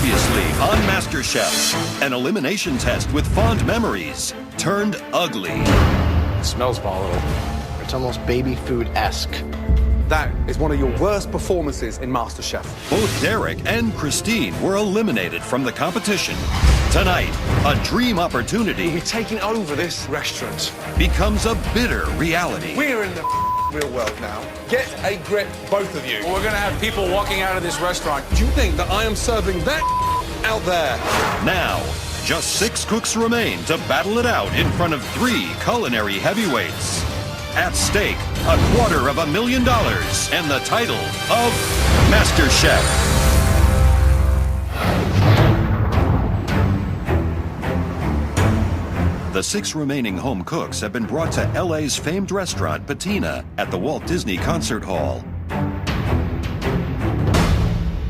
Previously on MasterChef, an elimination test with fond memories turned ugly. It smells volatile. It's almost baby food-esque. That is one of your worst performances in MasterChef. Both Derek and Christine were eliminated from the competition. Tonight, a dream opportunity We'll be taking over this restaurant. becomes a bitter reality. We're in the real world now. Get a grip, both of you. We're gonna have people walking out of this restaurant. Do you think that I am serving that out there? Now, just 6 cooks remain to battle it out in front of 3 culinary heavyweights. At stake, $250,000 and the title of MasterChef. The 6 remaining home cooks have been brought to LA's famed restaurant Patina at the Walt Disney Concert Hall.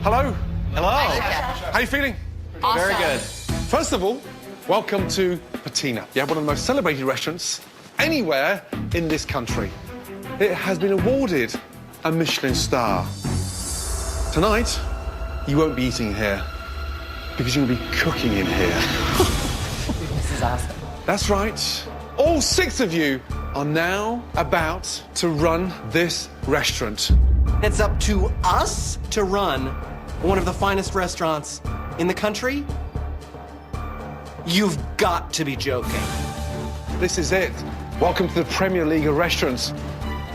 Hello? Hello. How you feeling? Awesome. Very good. First of all, welcome to Patina. You have one of the most celebrated restaurants anywhere in this country. It has been awarded a Michelin star. Tonight, you won't be eating here because you'll be cooking in here. This is awesome. That's right. All 6 of you are now about to run this restaurant. It's up to us to run one of the finest restaurants in the country? You've got to be joking. This is it. Welcome to the Premier League of restaurants.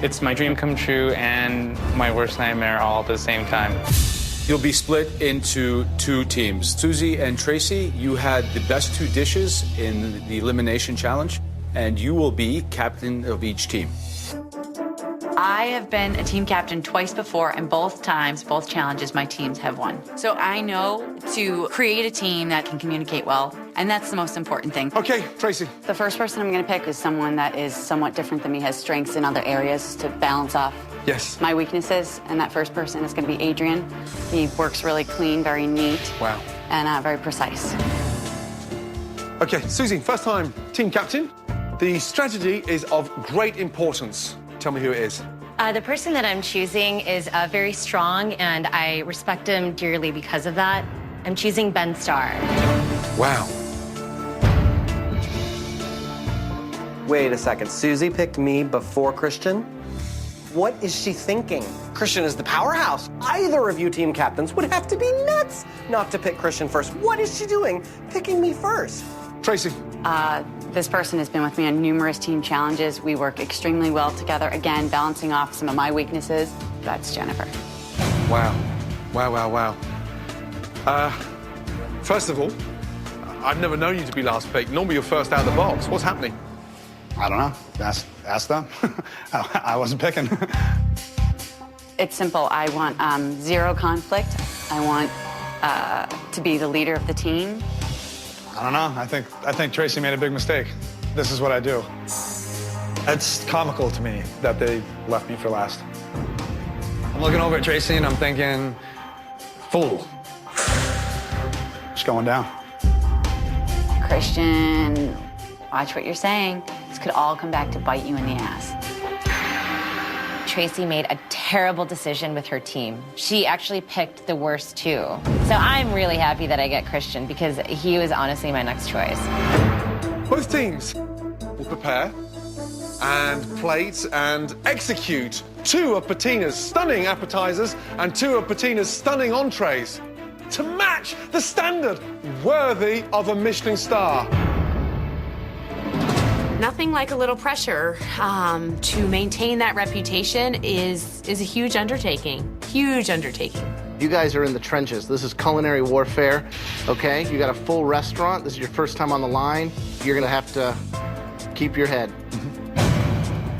It's my dream come true and my worst nightmare all at the same time. You'll be split into 2 teams. Susie and Tracy, you had the best 2 dishes in the elimination challenge, and you will be captain of each team. I have been a team captain twice before, and both times, both challenges, my teams have won. So I know to create a team that can communicate well, and that's the most important thing. Okay, Tracy. The first person I'm going to pick is someone that is somewhat different than me, has strengths in other areas to balance off Yes. my weaknesses, and that first person is going to be Adrian. He works really clean, very neat, Wow. and very precise. Okay, Susie, first time team captain. The strategy is of great importance. Tell me who it is. The person that I'm choosing is very strong, and I respect him dearly because of that. I'm choosing Ben Starr. Wow. Wait a second. Susie picked me before Christian? What is she thinking? Christian is the powerhouse. Either of you team captains would have to be nuts not to pick Christian first. What is she doing picking me first? Tracy. This person has been with me on numerous team challenges. We work extremely well together, again, balancing off some of my weaknesses. That's Jennifer. Wow. Wow. First of all, I've never known you to be last picked. Normally you're first out of the box. What's happening? I don't know. Ask them. I wasn't picking. It's simple. I want 0 conflict. I want to be the leader of the team. I don't know. I think Tracy made a big mistake. This is what I do. It's comical to me that they left me for last. I'm looking over at Tracy and I'm thinking, fool. Just going down. Christian, watch what you're saying. This could all come back to bite you in the ass. Tracy made a terrible decision with her team. She actually picked the worst 2. So I'm really happy that I get Christian because he was honestly my next choice. Both teams will prepare and plate and execute 2 of Patina's stunning appetizers and 2 of Patina's stunning entrees to match the standard worthy of a Michelin star. Nothing like a little pressure. To maintain that reputation is a huge undertaking. Huge undertaking. You guys are in the trenches. This is culinary warfare, okay? You got a full restaurant. This is your first time on the line. You're gonna have to keep your head.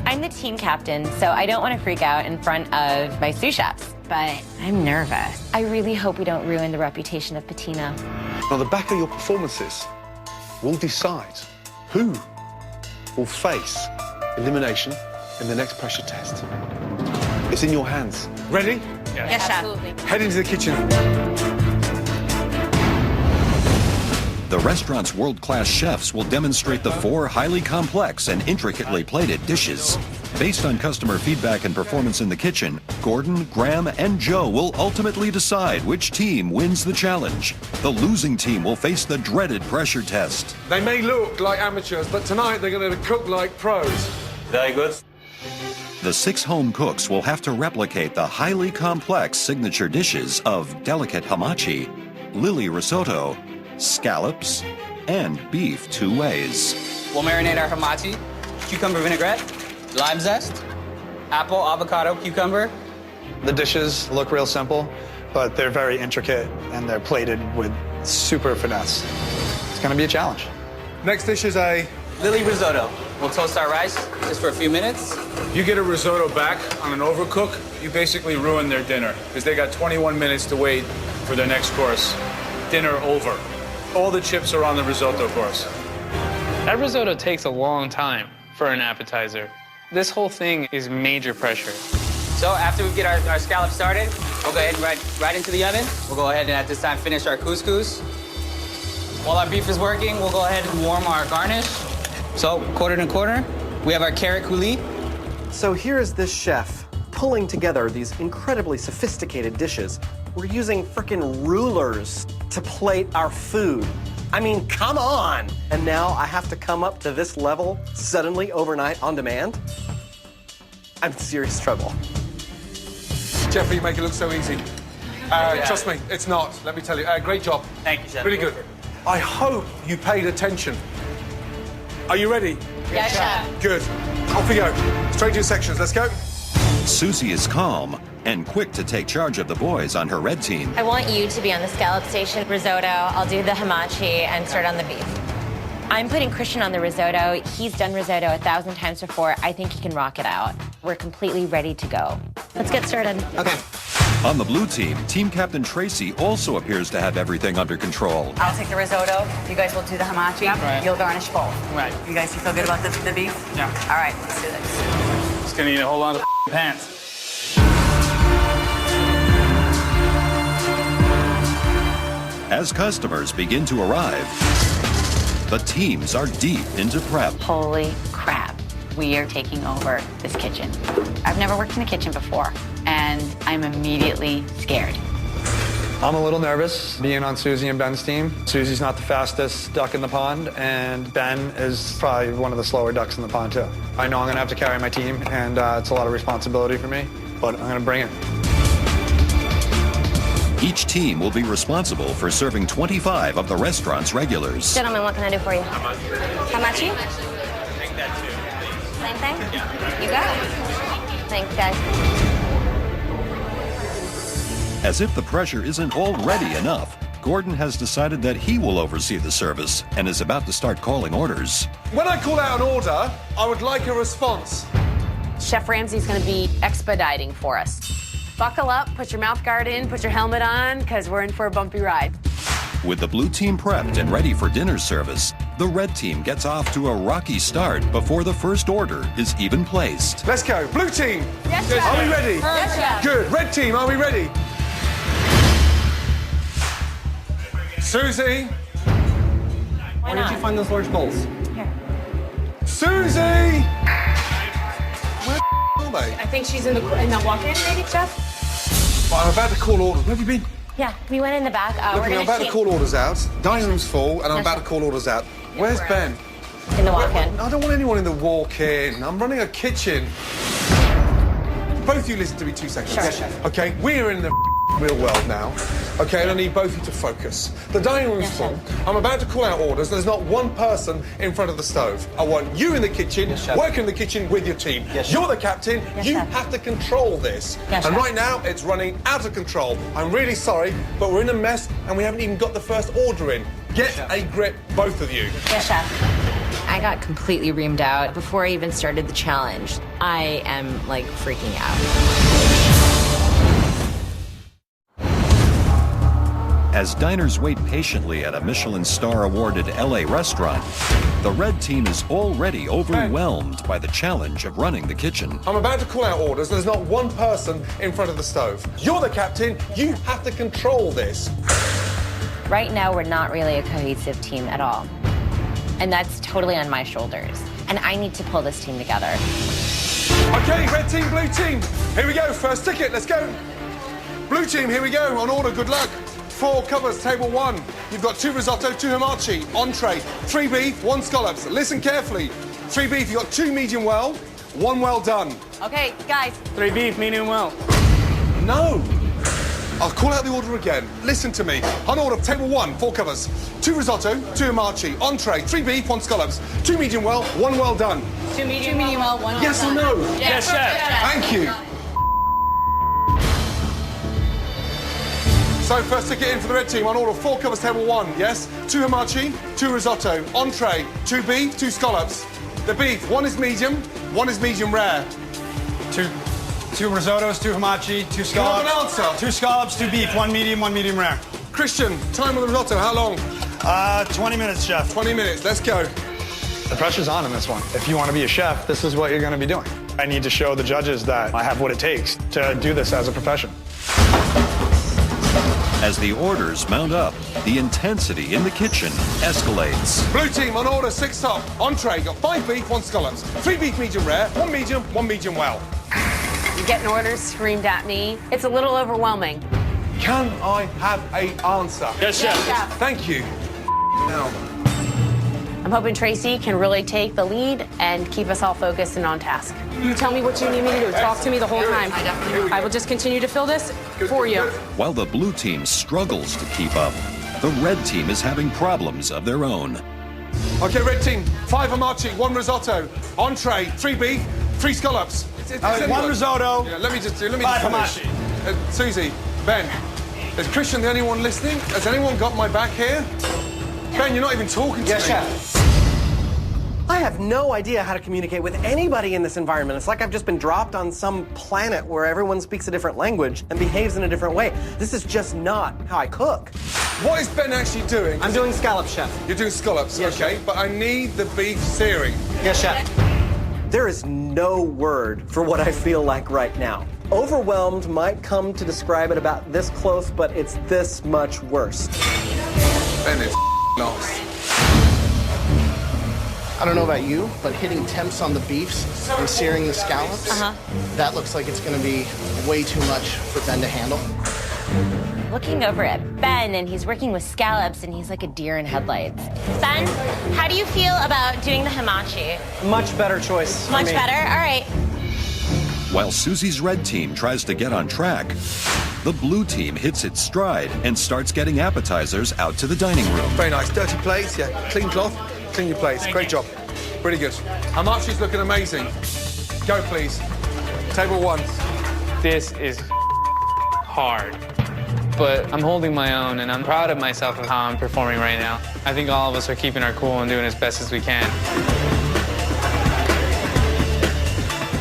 I'm the team captain, so I don't want to freak out in front of my sous chefs, but I'm nervous. I really hope we don't ruin the reputation of Patina. Now, the back of your performances will decide who will face elimination in the next pressure test. It's in your hands. Ready? Yes, chef. Head into the kitchen. The restaurant's world-class chefs will demonstrate the 4 highly complex and intricately plated dishes. Based on customer feedback and performance in the kitchen, Gordon, Graham, and Joe will ultimately decide which team wins the challenge. The losing team will face the dreaded pressure test. They may look like amateurs, but tonight they're going to cook like pros. Very good. The 6 home cooks will have to replicate the highly complex signature dishes of delicate hamachi, lily risotto, scallops, and beef 2 ways. We'll marinate our hamachi, cucumber vinaigrette, lime zest, apple, avocado, cucumber. The dishes look real simple, but they're very intricate and they're plated with super finesse. It's gonna be a challenge. Next dish is a Lily risotto. We'll toast our rice just for a few minutes. You get a risotto back on an overcook, you basically ruin their dinner because they got 21 minutes to wait for their next course. Dinner over. All the chips are on the risotto course. That risotto takes a long time for an appetizer. This whole thing is major pressure. So after we get our scallops started, we'll go ahead and right into the oven. We'll go ahead and at this time finish our couscous. While our beef is working, we'll go ahead and warm our garnish. So quarter and quarter, we have our carrot coulis. So here is this chef pulling together these incredibly sophisticated dishes. We're using frickin' rulers to plate our food. I mean, come on! And now I have to come up to this level suddenly overnight on demand? I'm in serious trouble. Jeffrey, you make it look so easy. Trust me, it's not. Let me tell you. Great job. Thank you, Chef. Really good. I hope you paid attention. Are you ready? Yes, Chef. Good. Off we go. Straight to your sections. Let's go. Susie is calm and quick to take charge of the boys on her red team. I want you to be on the scallop station risotto. I'll do the hamachi and start on the beef. I'm putting Christian on the risotto. He's done risotto 1,000 times before. I think he can rock it out. We're completely ready to go. Let's get started. Okay. On the blue team, team captain Tracy also appears to have everything under control. I'll take the risotto. You guys will do the hamachi. Right. You'll garnish both. Right. You guys feel good about the beef? Yeah. All right, let's do this. Just gonna need a whole lot of pants. As customers begin to arrive, the teams are deep into prep. Holy crap. We are taking over this kitchen. I've never worked in a kitchen before, and I'm immediately scared. I'm a little nervous being on Susie and Ben's team. Susie's not the fastest duck in the pond, and Ben is probably one of the slower ducks in the pond, too. I know I'm going to have to carry my team, and it's a lot of responsibility for me, but I'm going to bring it. Each team will be responsible for serving 25 of the restaurant's regulars. Gentlemen, what can I do for you? Hamachi? Take that too. Same thing? You got it. Thanks, guys. As if the pressure isn't already enough, Gordon has decided that he will oversee the service and is about to start calling orders. When I call out an order, I would like a response. Chef Ramsay's going to be expediting for us. Buckle up, put your mouth guard in, put your helmet on, because we're in for a bumpy ride. With the blue team prepped and ready for dinner service, the red team gets off to a rocky start before the first order is even placed. Let's go. Blue team. Yes, Chef. Are we ready? Yes, Chef. Good. Red team, are we ready? Susie. Where did you find those large bowls? Here. Susie! Where are they? I think she's in the walk-in, maybe, Chef? I'm about to call orders. Where have you been? Yeah, we went in the back. Look, I'm about to call orders out. Dining room's full, and I'm Yes, about to Chef. call orders out. Where's Ben? In the walk-in. I don't want anyone in the walk-in. I'm running a kitchen. Both of you listen to me 2 seconds. Sure. Yes, Chef. Okay, we're in the real world now. Okay, and I need both of you to focus. The dining room's Yes, full. Chef. I'm about to call out orders. There's not one person in front of the stove. I want you in the kitchen, working in the kitchen with your team. You're the captain. Yes, you Chef. have to control this. Yes, and Chef. right now, it's running out of control. I'm really sorry, but we're in a mess, and we haven't even got the first order in. Get a grip, both of you. Yes, Chef. I got completely reamed out before I even started the challenge. I am, like, freaking out. As diners wait patiently at a Michelin star-awarded LA restaurant, the red team is already overwhelmed by the challenge of running the kitchen. I'm about to call out orders. There's not one person in front of the stove. You're the captain. You have to control this. Right now, we're not really a cohesive team at all. And that's totally on my shoulders. And I need to pull this team together. Okay, red team, blue team. Here we go, first ticket, let's go. Blue team, here we go, on order, good luck. 4 covers, table 1. You've got 2 risotto, 2 hamachi, entree, 3 beef, 1 scallops. Listen carefully. 3 beef, you've got 2 medium well, 1 well done. Okay, guys. 3 beef, medium well. No. I'll call out the order again. Listen to me. On order, table 1, 4 covers. 2 risotto, 2 hamachi, entree, 3 beef, 1 scallops, 2 medium well, 1 well done. 2 medium well, 1 Yes or no? Yes, chef. Thank you. So first ticket in for the red team. On order, 4 covers, table 1, yes? 2 hamachi, 2 risotto, entree, 2 beef, 2 scallops. The beef, 1 is medium, 1 is medium rare. 2 risottos, 2 hamachi, 2 Can I have scallops. an answer? 2 scallops, 2 beef, 1 medium rare. Christian, time on the risotto, how long? 20 minutes, chef. 20 minutes, let's go. The pressure's on in this one. If you want to be a chef, this is what you're going to be doing. I need to show the judges that I have what it takes to do this as a profession. As the orders mount up, the intensity in the kitchen escalates. Blue team on order, 6 top. Entree, got 5 beef, 1 scallops. 3 beef medium rare, 1 medium well. You're getting orders screamed at me. It's a little overwhelming. Can I have an answer? Yes, chef. Thank you. Now. I'm hoping Tracy can really take the lead and keep us all focused and on task. You tell me what you need me to do. Talk to me the whole time. I will just continue to fill this for you. While the blue team struggles to keep up, the red team is having problems of their own. Okay, red team, 5 hamachi, 1 risotto, entree, 3 beef, 3 scallops. It's 1 risotto. Yeah, let me just 5 finish. hamachi. Susie, Ben, is Christian the only one listening? Has anyone got my back here? Ben, you're not even talking to Yes, me. chef. I have no idea how to communicate with anybody in this environment. It's like I've just been dropped on some planet where everyone speaks a different language and behaves in a different way. This is just not how I cook. What is Ben actually doing? I'm doing scallops, chef. You're doing scallops, Yes, okay, chef. but I need the beef searing. Yes, chef. There is no word for what I feel like right now. Overwhelmed might come to describe it about this close, but it's this much worse. Ben is lost. I don't know about you, but hitting temps on the beefs and searing the scallops, that looks like it's going to be way too much for Ben to handle. Looking over at Ben, and he's working with scallops, and he's like a deer in headlights. Ben, how do you feel about doing the hamachi? Much better choice. Much better? All right. While Susie's red team tries to get on track, the blue team hits its stride and starts getting appetizers out to the dining room. Very nice. Dirty plates, yeah. Clean cloth, clean your plates. Great job. Pretty good. Hamachi's looking amazing. Go, please. Table 1. This is hard, but I'm holding my own, and I'm proud of myself of how I'm performing right now. I think all of us are keeping our cool and doing as best as we can.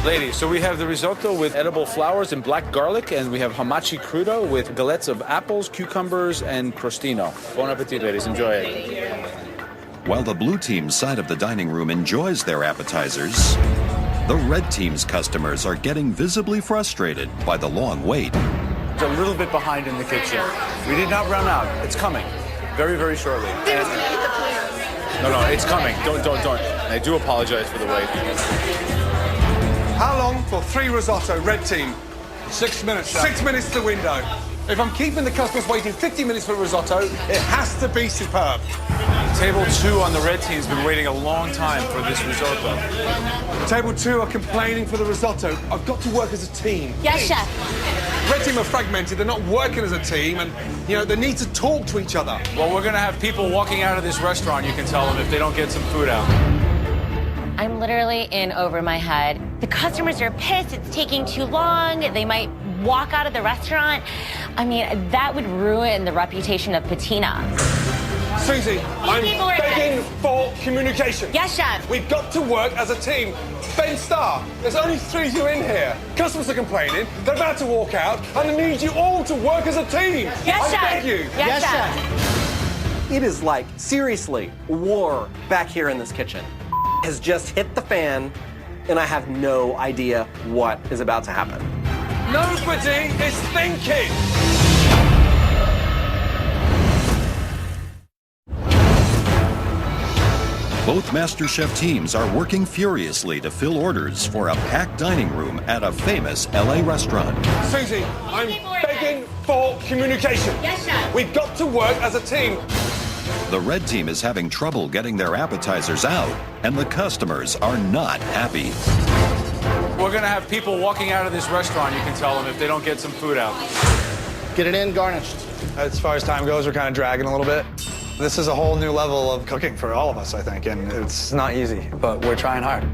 Ladies, so we have the risotto with edible flowers and black garlic, and we have hamachi crudo with galettes of apples, cucumbers, and crostino. Bon appetit, ladies. Enjoy it. While the blue team's side of the dining room enjoys their appetizers, the red team's customers are getting visibly frustrated by the long wait. It's a little bit behind in the kitchen. We did not run out. It's coming very, very shortly. No, it's coming. Don't. I do apologize for the wait. How long for 3 risotto, red team? 6 minutes, chef. 6 minutes to the window. If I'm keeping the customers waiting 50 minutes for risotto, it has to be superb. Table 2 on the red team's been waiting a long time for this risotto. Table 2 are complaining for the risotto. I've got to work as a team. Yes, chef. Red team are fragmented. They're not working as a team, and they need to talk to each other. Well, we're gonna have people walking out of this restaurant, you can tell them, if they don't get some food out. I'm literally in over my head. The customers are pissed. It's taking too long. They might walk out of the restaurant. I mean, that would ruin the reputation of Patina. Susie, I'm begging for communication. Yes, chef. We've got to work as a team. Ben Starr, there's only 3 of you in here. Customers are complaining. They're about to walk out, and I need you all to work as a team. Yes, chef. I beg you. Yes, chef. It is like, seriously, war back here in this kitchen. Has just hit the fan, and I have no idea what is about to happen. Nobody is thinking. Both MasterChef teams are working furiously to fill orders for a packed dining room at a famous LA restaurant. Susie, I'm begging for communication. Yes, Chef. We've got to work as a team. The red team is having trouble getting their appetizers out, and the customers are not happy. We're going to have people walking out of this restaurant, you can tell them, if they don't get some food out. Get it in, garnished. As far as time goes, we're kind of dragging a little bit. This is a whole new level of cooking for all of us, I think, and it's not easy, but we're trying hard.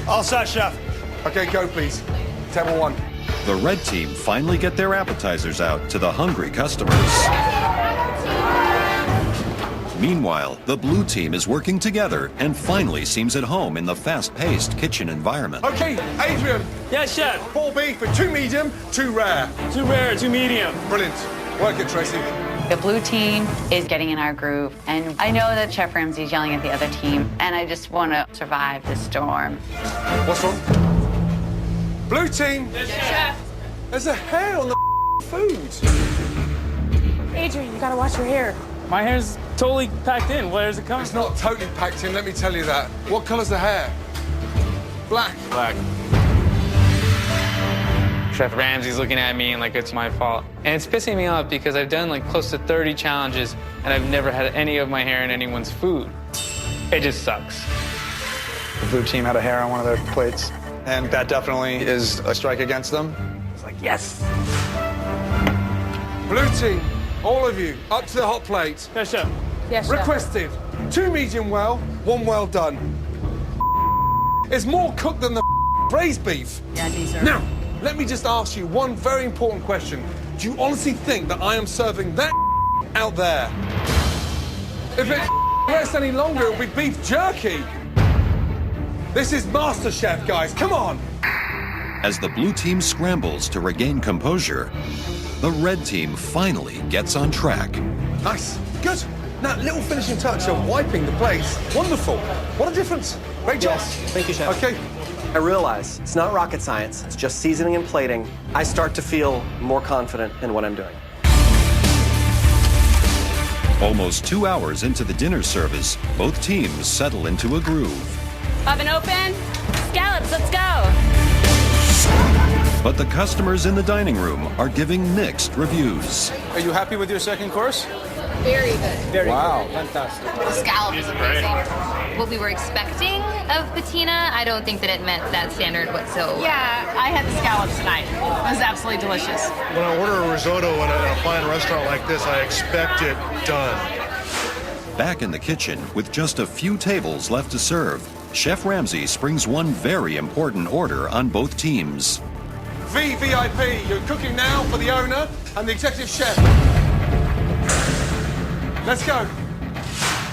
All set, chef. Okay, go please. Table 1. The red team finally get their appetizers out to the hungry customers. Meanwhile, the blue team is working together and finally seems at home in the fast-paced kitchen environment. Okay, Adrian. Yes, chef. 4 beef with 2 medium, 2 rare. 2 rare, 2 medium. Brilliant. Work it, Tracy. The blue team is getting in our groove, and I know that Chef Ramsay's yelling at the other team, and I just want to survive the storm. What's wrong? Blue team. Yes, chef. There's a hair on the food. Adrian, you gotta wash your hair. My hair's totally packed in. Where's it coming It's not totally packed in, let me tell you that. What colour's the hair? Black. Black. Chef Ramsay's looking at me and like it's my fault. And it's pissing me off because I've done like close to 30 challenges and I've never had any of my hair in anyone's food. It just sucks. The blue team had a hair on one of their plates, and that definitely is a strike against them. It's like, yes. Blue team, all of you, up to the hot plate. Yes, chef. Yes, chef. Requested 2 medium well, 1 well done. It's more cooked than the braised beef. Yeah, these are. Now, let me just ask you one very important question. Do you honestly think that I am serving that out there? If it rests any longer, it'll be beef jerky. This is MasterChef, guys. Come on. As the blue team scrambles to regain composure, the red team finally gets on track. Nice. Good. Now, little finishing touch of wiping the place. Wonderful. What a difference. Great job. Yes. Thank you, Chef. Okay. I realize it's not rocket science. It's just seasoning and plating. I start to feel more confident in what I'm doing. Almost 2 hours into the dinner service, both teams settle into a groove. Oven open. Scallops, let's go. But the customers in the dining room are giving mixed reviews. Are you happy with your second course? Very good. Very wow. good. Fantastic. The scallop is amazing. What we were expecting of patina, I don't think that it met that standard whatsoever. Yeah, I had the scallops tonight. It was absolutely delicious. When I order a risotto in a fine restaurant like this, I expect it done. Back in the kitchen, with just a few tables left to serve, Chef Ramsay springs one very important order on both teams. VVIP, you're cooking now for the owner and the executive chef. Let's go.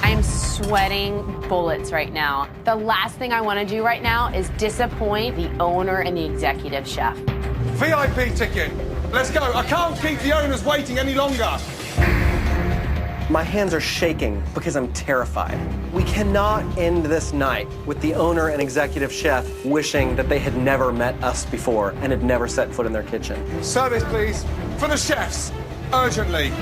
I'm sweating bullets right now. The last thing I want to do right now is disappoint the owner and the executive chef. VIP ticket. Let's go. I can't keep the owners waiting any longer. My hands are shaking because I'm terrified. We cannot end this night with the owner and executive chef wishing that they had never met us before and had never set foot in their kitchen. Service, please, for the chefs, urgently.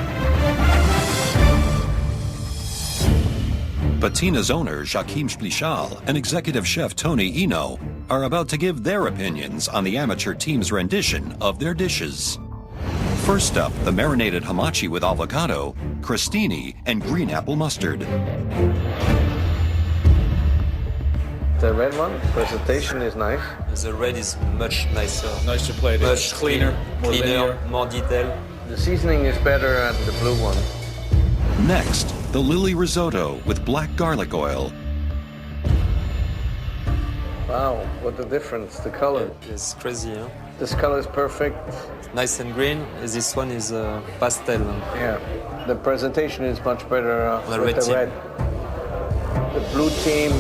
Patina's owner, Joachim Splichal, and executive chef Tony Eno are about to give their opinions on the amateur team's rendition of their dishes. First up, the marinated hamachi with avocado, crostini, and green apple mustard. The red one, presentation is nice. The red is much nicer. Nicer plated. Much cleaner, more linear. more detailed. The seasoning is better at the blue one. Next, the lily risotto with black garlic oil. Wow, what a difference, the color. It's crazy, huh? This color is perfect. Nice and green. This one is pastel. Yeah, the presentation is much better The with red the team. red. The blue team,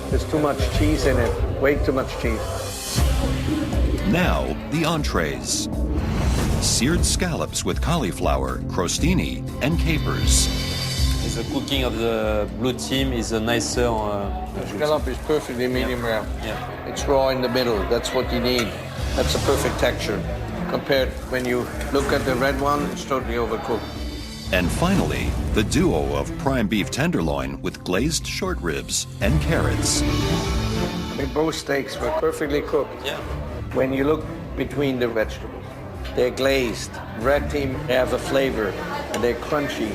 there's too much cheese in it, way too much cheese. Now, the entrees. Seared scallops with cauliflower, crostini, and capers. The cooking of the blue team is a nicer. The scallop is perfectly medium rare. Yeah. It's raw in the middle. That's what you need. That's a perfect texture. Compared when you look at the red one, it's totally overcooked. And finally, the duo of prime beef tenderloin with glazed short ribs and carrots. I mean, both steaks were perfectly cooked. Yeah. When you look between the vegetables, they're glazed. Red team has a flavor and they're crunchy.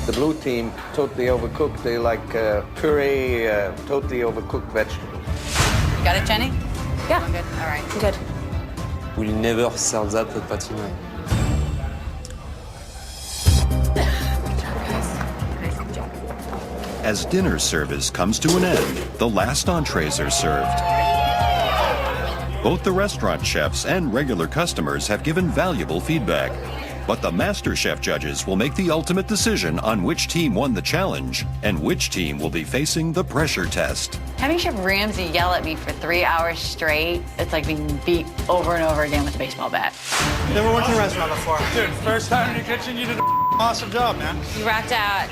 The blue team, totally overcooked. They like puree, totally overcooked vegetables. Got it, Jenny? Yeah. I'm good. All right. I'm good. We'll never serve that at Patina. As dinner service comes to an end, the last entrees are served. Both the restaurant chefs and regular customers have given valuable feedback. But the MasterChef judges will make the ultimate decision on which team won the challenge and which team will be facing the pressure test. Having Chef Ramsay yell at me for 3 hours straight, it's like being beat over and over again with a baseball bat. Never worked in a restaurant before. Dude, first time in your kitchen, you did an awesome job, man. You rocked out.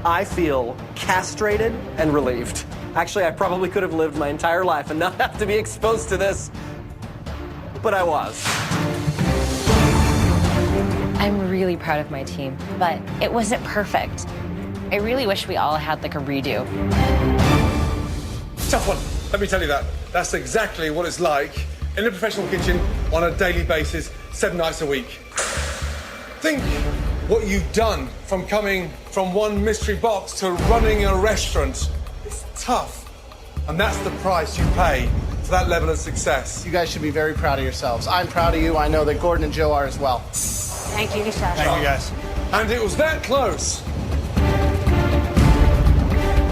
I feel castrated and relieved. Actually, I probably could have lived my entire life and not have to be exposed to this, but I was. I'm really proud of my team, but it wasn't perfect. I really wish we all had like a redo. Tough one, let me tell you that. That's exactly what it's like in the professional kitchen on a daily basis, 7 nights a week. Think what you've done from coming from one mystery box to running a restaurant. It's tough, and that's the price you pay for that level of success. You guys should be very proud of yourselves. I'm proud of you. I know that Gordon and Joe are as well. Thank you, Chef. Thank you, guys. And it was that close.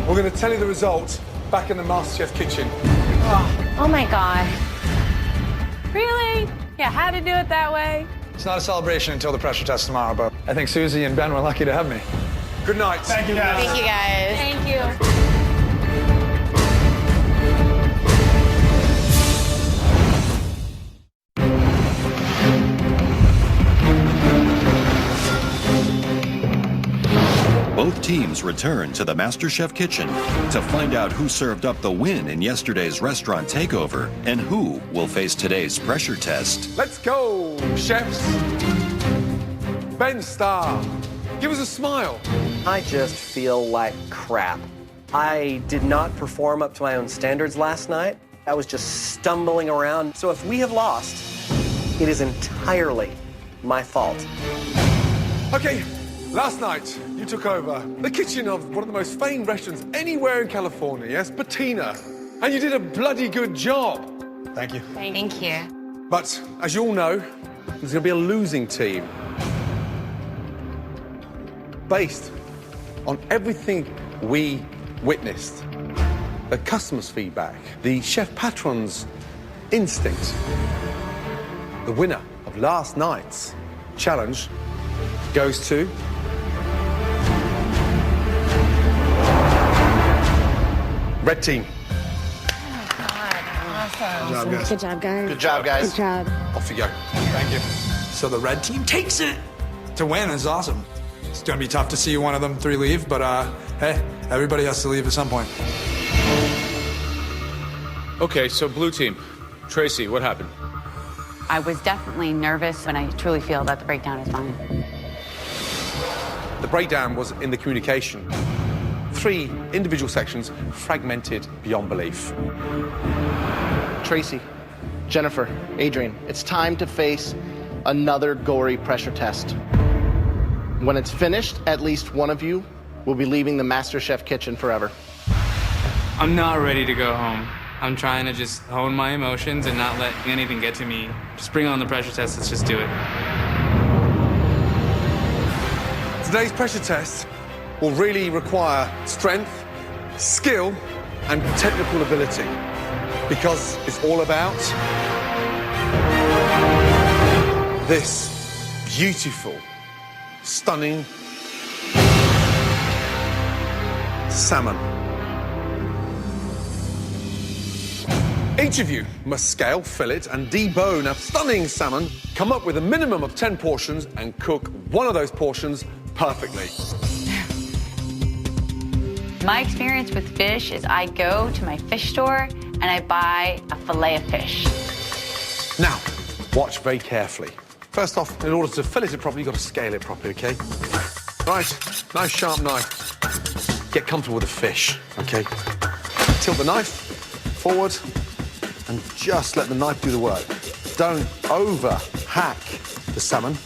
We're going to tell you the result back in the MasterChef kitchen. Oh my God. Really? Yeah, how to do it that way? It's not a celebration until the pressure test tomorrow, but I think Susie and Ben were lucky to have me. Good night. Thank you, guys. Thank you guys. Thank you. Both teams return to the MasterChef kitchen to find out who served up the win in yesterday's restaurant takeover and who will face today's pressure test. Let's go, chefs. Ben Starr, give us a smile. I just feel like crap. I did not perform up to my own standards last night. I was just stumbling around. So if we have lost, it is entirely my fault. Okay, last night you took over the kitchen of one of the most famed restaurants anywhere in California, yes, Patina. And you did a bloody good job. Thank you. Thank you. But as you all know, there's going to be a losing team. Based on everything we witnessed, the customers' feedback, the chef patron's instinct, the winner of last night's challenge goes to Red team. Awesome. Good job, guys. Good job, guys. Good job, guys. Off you go. Thank you. So the red team takes it. To win is awesome. It's going to be tough to see one of them three leave, but hey, everybody has to leave at some point. Okay, so blue team. Tracy, what happened? I was definitely nervous, and I truly feel that the breakdown is fine. The breakdown was in the communication. 3 individual sections fragmented beyond belief. Tracy, Jennifer, Adrian, it's time to face another gory pressure test. When it's finished, at least one of you will be leaving the MasterChef kitchen forever. I'm not ready to go home. I'm trying to just hone my emotions and not let anything get to me. Just bring on the pressure test. Let's just do it. Today's pressure test will really require strength, skill, and technical ability, because it's all about this beautiful, stunning salmon. Each of you must scale, fillet, and debone a stunning salmon, come up with a minimum of 10 portions, and cook one of those portions perfectly. My experience with fish is I go to my fish store and I buy a fillet of fish. Now, watch very carefully. First off, in order to fillet it properly, you've got to scale it properly, okay? Nice sharp knife. Get comfortable with the fish, okay? Tilt the knife forward and just let the knife do the work. Don't over-hack the salmon,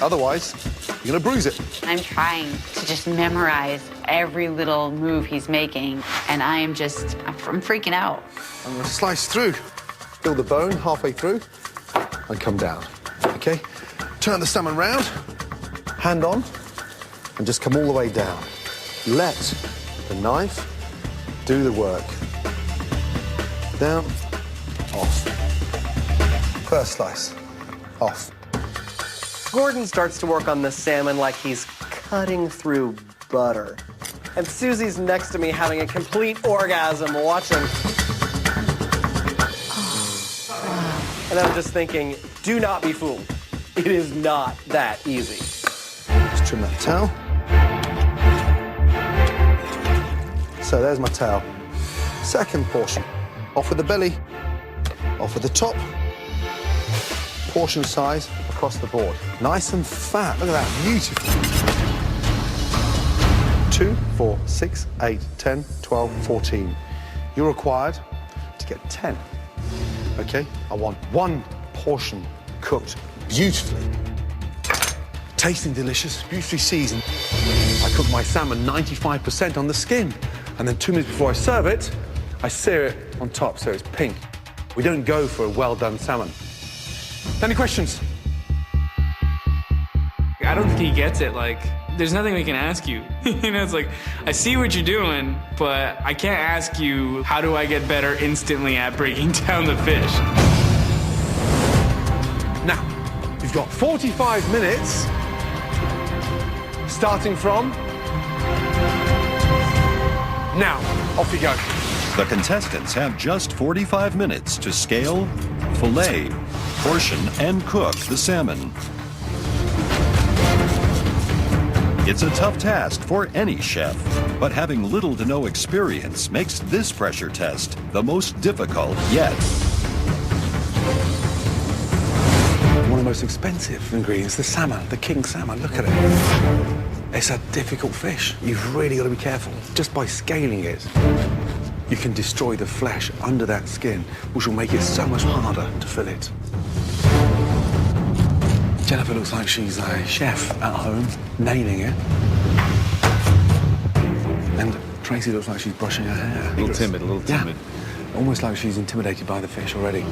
otherwise you're gonna bruise it. I'm trying to just memorize every little move he's making, and I'm freaking out. I'm gonna slice through, feel the bone halfway through, and come down, okay? Turn the salmon round, hand on, and just come all the way down. Let the knife do the work. Down, off. First slice, off. Gordon starts to work on the salmon like he's cutting through butter. And Susie's next to me having a complete orgasm watching. And I'm just thinking, do not be fooled. It is not that easy. Just trim that tail. So there's my tail. Second portion. Off with the belly, off with the top. Portion size across the board. Nice and fat. Look at that. Beautiful. 2, 4, 6, 8, 10, 12, 14. You're required to get 10. Okay? I want 1 portion cooked beautifully. Tasting delicious, beautifully seasoned. I cook my salmon 95% on the skin. And then 2 minutes before I serve it, I sear it on top so it's pink. We don't go for a well-done salmon. Any questions? I don't think he gets it. Like, there's nothing we can ask you. You know, it's like, I see what you're doing, but I can't ask you, how do I get better instantly at breaking down the fish? Now, you've got 45 minutes, starting from now. Off you go. The contestants have just 45 minutes to scale, fillet, portion, and cook the salmon. It's a tough task for any chef, but having little to no experience makes this pressure test the most difficult yet. One of the most expensive ingredients, the salmon, the king salmon. Look at it. It's a difficult fish. You've really got to be careful. Just by scaling it, you can destroy the flesh under that skin, which will make it so much harder to fillet. Jennifer looks like she's a chef at home, nailing it. And Tracy looks like she's brushing her hair. A little timid. Yeah, almost like she's intimidated by the fish already.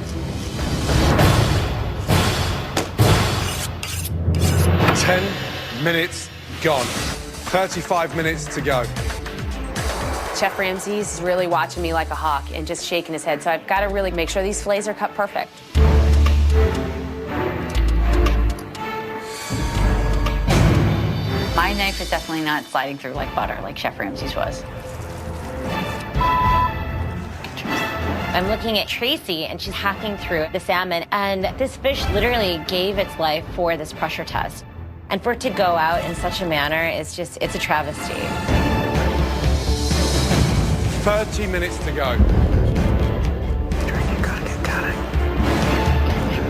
10 minutes gone. 35 minutes to go. Chef Ramsay's really watching me like a hawk and just shaking his head. So I've got to really make sure these fillets are cut perfect. My knife is definitely not sliding through like butter, like Chef Ramsay's was. I'm looking at Tracy, and she's hacking through the salmon, and this fish literally gave its life for this pressure test. And for it to go out in such a manner, it's a travesty. 30 minutes to go. You gotta get going. Oh my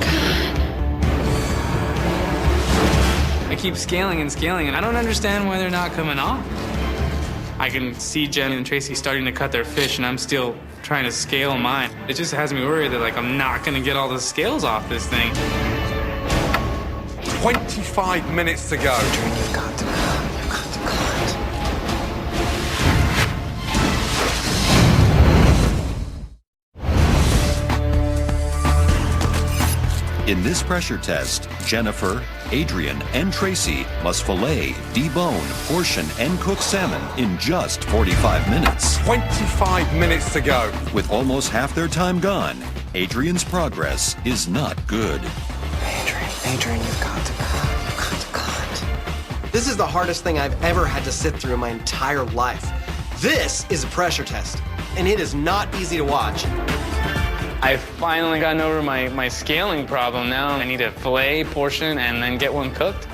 God. I keep scaling and scaling, and I don't understand why they're not coming off. I can see Jen and Tracy starting to cut their fish, and I'm still trying to scale mine. It just has me worried that, like, I'm not gonna get all the scales off this thing. 25 minutes to go. You've got to go. You've got to go. In this pressure test, Jennifer, Adrian, and Tracy must fillet, debone, portion, and cook salmon in just 45 minutes. 25 minutes to go. With almost half their time gone, Adrian's progress is not good. Adrian, you've got to go. You've got to go. This is the hardest thing I've ever had to sit through in my entire life. This is a pressure test, and it is not easy to watch. I finally gotten over my scaling problem. Now I need to fillet, portion, and then get one cooked.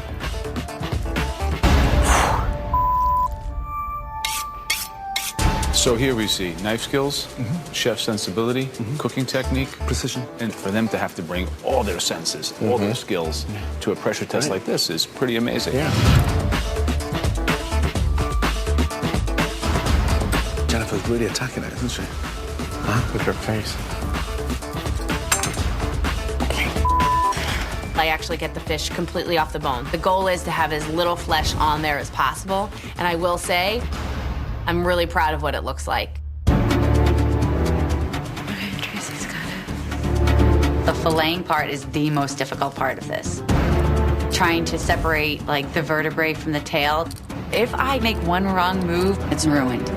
So here we see knife skills, chef sensibility, cooking technique, precision. And for them to have to bring all their senses, all their skills to a pressure test like this is pretty amazing. Yeah. Jennifer's really attacking it, isn't she? With her face. I actually get the fish completely off the bone. The goal is to have as little flesh on there as possible. And I will say, I'm really proud of what it looks like. Tracy's got it. The filleting part is the most difficult part of this. Trying to separate like the vertebrae from the tail. If I make one wrong move, it's ruined.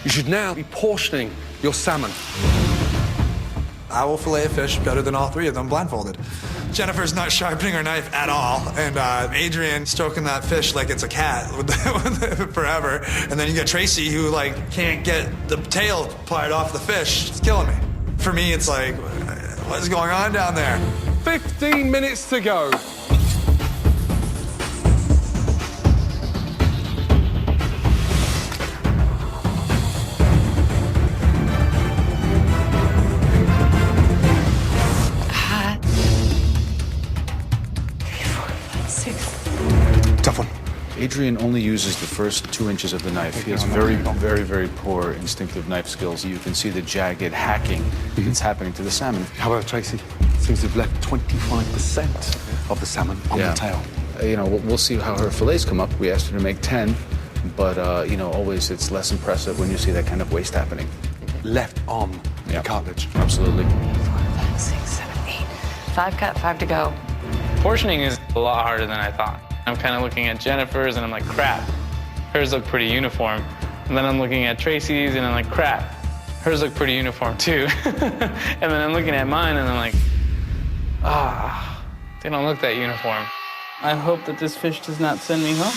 You should now be portioning your salmon. I will fillet a fish better than all three of them blindfolded. Jennifer's not sharpening her knife at all, and Adrian stroking that fish like it's a cat forever. And then you get Tracy, who like can't get the tail part off the fish. It's killing me. For me, it's like, what is going on down there? 15 minutes to go. Tough one. Adrian only uses the first 2 inches of the knife. He has very, very, very poor instinctive knife skills. You can see the jagged hacking that's happening to the salmon. However, Tracy seems to have left 25% of the salmon on the tail. You know, we'll see how her fillets come up. We asked her to make 10, but, you know, always it's less impressive when you see that kind of waste happening. Left on the cartilage. Absolutely. 4, 5, 6, 7, 8. 5 cut, 5 to go. Portioning is a lot harder than I thought. I'm kind of looking at Jennifer's and I'm like, crap, hers look pretty uniform. And then I'm looking at Tracy's and I'm like, crap, hers look pretty uniform too. And then I'm looking at mine and I'm like, they don't look that uniform. I hope that this fish does not send me home.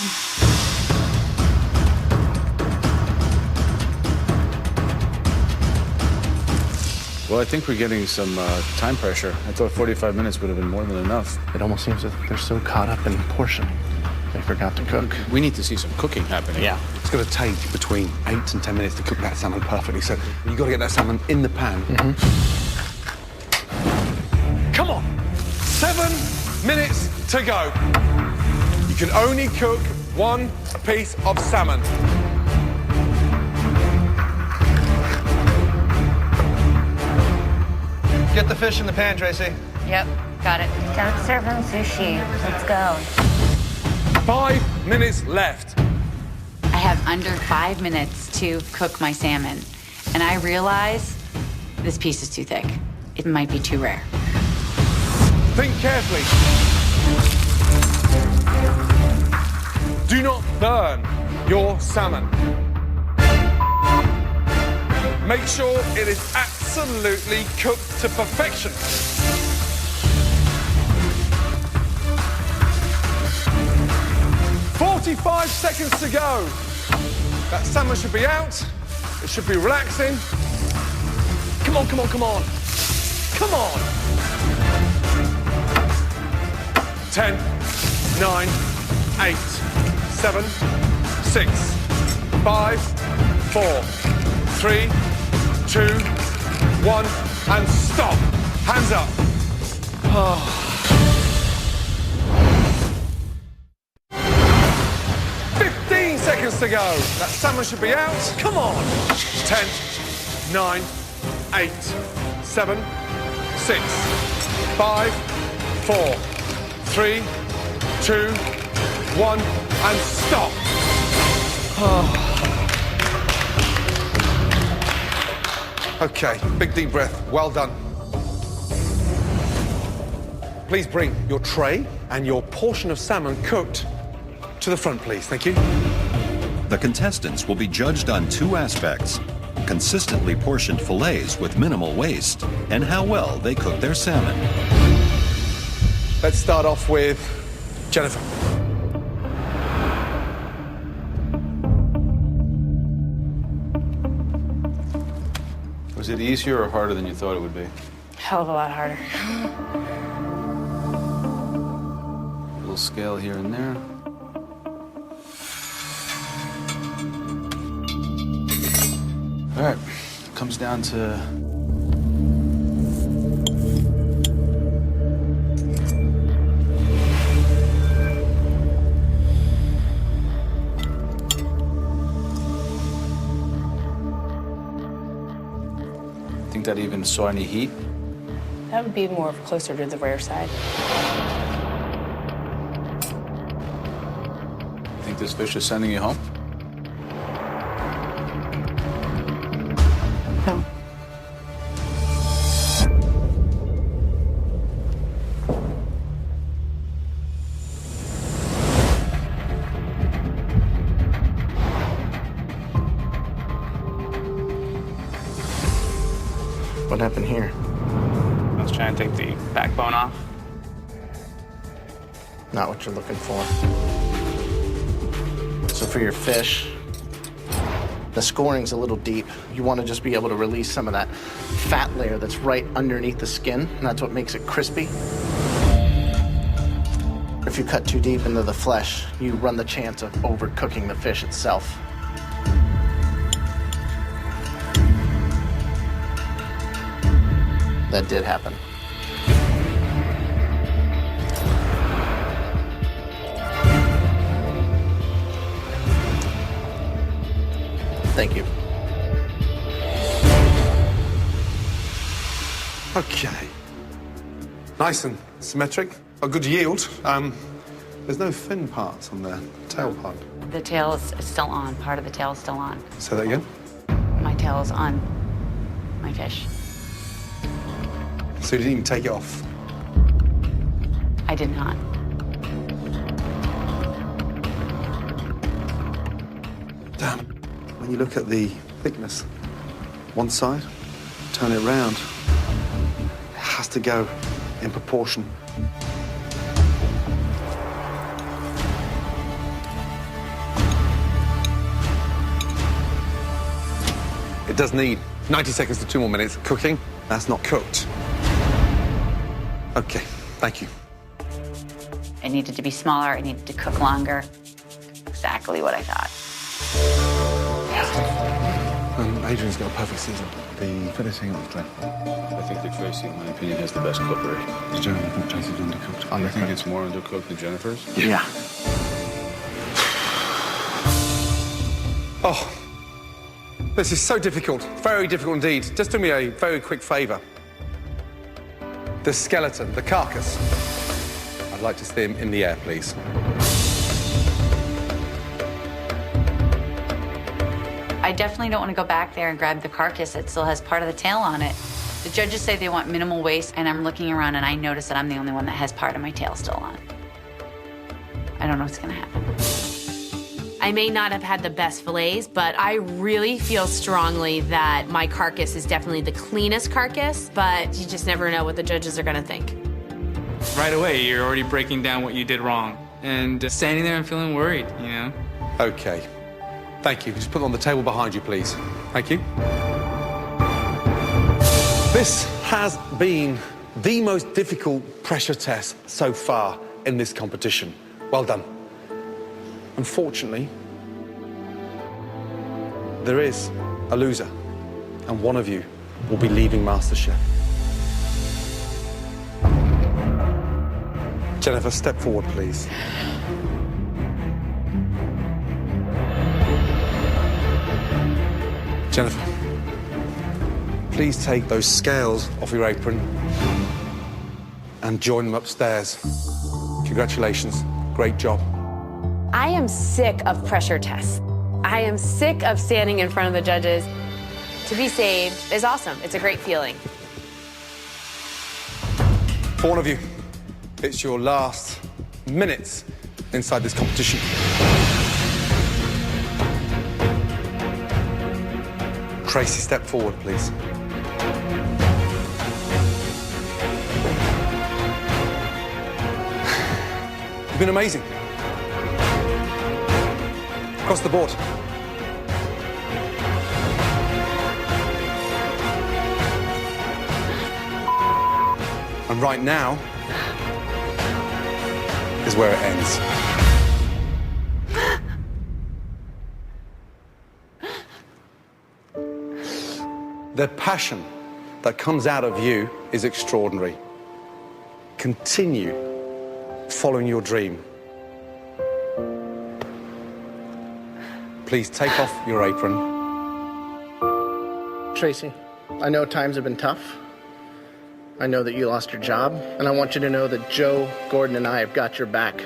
Well, I think we're getting some time pressure. I thought 45 minutes would have been more than enough. It almost seems that they're so caught up in portioning, they forgot to cook. We need to see some cooking happening. Yeah. It's going to take between 8 and 10 minutes to cook that salmon perfectly. So you've got to get that salmon in the pan. Come on. 7 minutes to go. You can only cook 1 piece of salmon. Get the fish in the pan, Tracy. Yep, got it. Don't serve him sushi. Let's go. 5 minutes left. I have under 5 minutes to cook my salmon, and I realize this piece is too thick. It might be too rare. Think carefully. Do not burn your salmon. Make sure it is absolutely cooked to perfection. 45 seconds to go. That salmon should be out. It should be relaxing. Come on, come on, come on. Come on. 10, 9, 8, 7, 6, 5, 4, 3, 2, 1, and stop. Hands up. 15 seconds to go. That salmon should be out. Come on. 10, 9, 8, 7, 6, 5, 4, 3, 2, 1, and stop. Okay, big deep breath. Well done. Please bring your tray and your portion of salmon cooked to the front, please. Thank you. The contestants will be judged on 2 aspects: consistently portioned fillets with minimal waste, and how well they cook their salmon. Let's start off with Jennifer. Was it easier or harder than you thought it would be? Hell of a lot harder. little scale here and there. All right, comes down to think that even saw any heat? That would be more closer to the rare side. Think this fish is sending you home? No. What happened here? I was trying to take the backbone off. Not what you're looking for. So for your fish, the scoring's a little deep. You want to just be able to release some of that fat layer that's right underneath the skin, and that's what makes it crispy. If you cut too deep into the flesh, you run the chance of overcooking the fish itself. That did happen. Thank you. Okay. Nice and symmetric. A good yield. There's no fin parts on the tail part. The tail is still on. Part of the tail is still on. Say that again. My tail is on my fish. So you didn't even take it off? I did not. Damn. When you look at the thickness, one side, turn it round, it has to go in proportion. It does need 90 seconds to 2 more minutes cooking. That's not cooked. Okay, thank you. It needed to be smaller. It needed to cook longer. Exactly what I thought. Adrian's got a perfect season. The finishing up dreadful. I think that Tracy, in my opinion, has the best cookery. Does Jeremy think Tracy's undercooked? I think it's more undercooked than Jennifer's. Yeah. Oh, this is so difficult. Very difficult indeed. Just do me a very quick favour. The skeleton, the carcass. I'd like to see him in the air, please. I definitely don't want to go back there and grab the carcass that still has part of the tail on it. The judges say they want minimal waste, and I'm looking around and I notice that I'm the only one that has part of my tail still on. I don't know what's gonna happen. I may not have had the best fillets, but I really feel strongly that my carcass is definitely the cleanest carcass, but you just never know what the judges are gonna think. Right away, you're already breaking down what you did wrong. And standing there and feeling worried, you know? Okay. Thank you. Just put it on the table behind you, please. Thank you. This has been the most difficult pressure test so far in this competition. Well done. Unfortunately, there is a loser, and one of you will be leaving MasterChef. Jennifer, step forward, please. Jennifer, please take those scales off your apron and join them upstairs. Congratulations. Great job. I am sick of pressure tests. I am sick of standing in front of the judges. To be saved is awesome. It's a great feeling. For one of you, it's your last minutes inside this competition. Tracy, step forward, please. You've been amazing. Across the board. And right now, is where it ends. The passion that comes out of you is extraordinary. Continue following your dream. Please take off your apron. Tracy, I know times have been tough. I know that you lost your job, and I want you to know that Joe, Gordon, and I have got your back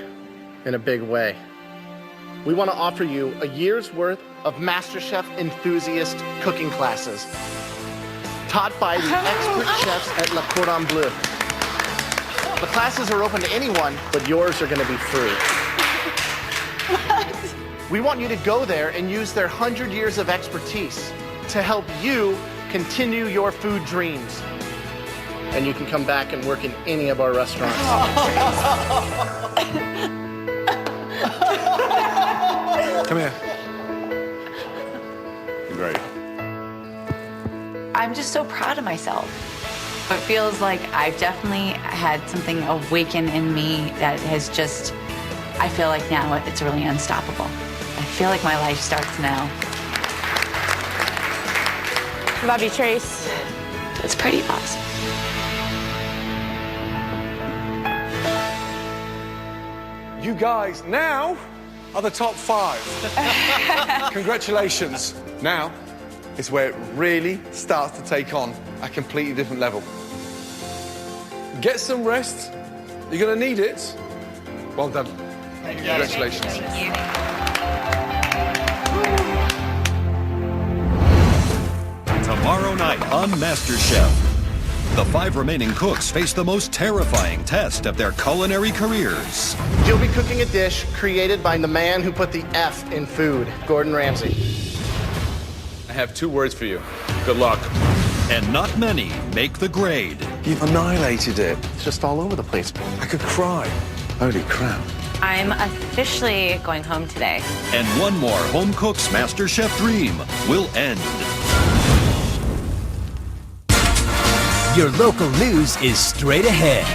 in a big way. We want to offer you a year's worth of MasterChef enthusiast cooking classes taught by the expert chefs at Le Cordon Bleu. The classes are open to anyone, but yours are going to be free. We want you to go there and use their 100 years of expertise to help you continue your food dreams. And you can come back and work in any of our restaurants. Come here. You're great. I'm just so proud of myself. It feels like I've definitely had something awaken in me that has just, I feel like now it's really unstoppable. I feel like my life starts now. Love you, Trace. It's pretty awesome. You guys now are the top 5. Congratulations. Now is where it really starts to take on a completely different level. Get some rest. You're going to need it. Well done. Congratulations. Thank you. Tomorrow night on MasterChef, the 5 remaining cooks face the most terrifying test of their culinary careers. You'll be cooking a dish created by the man who put the F in food, Gordon Ramsay. I have 2 words for you. Good luck. And not many make the grade. You've annihilated it. It's just all over the place. I could cry. Holy crap. I'm officially going home today. And one more home cook's MasterChef dream will end. Your local news is straight ahead.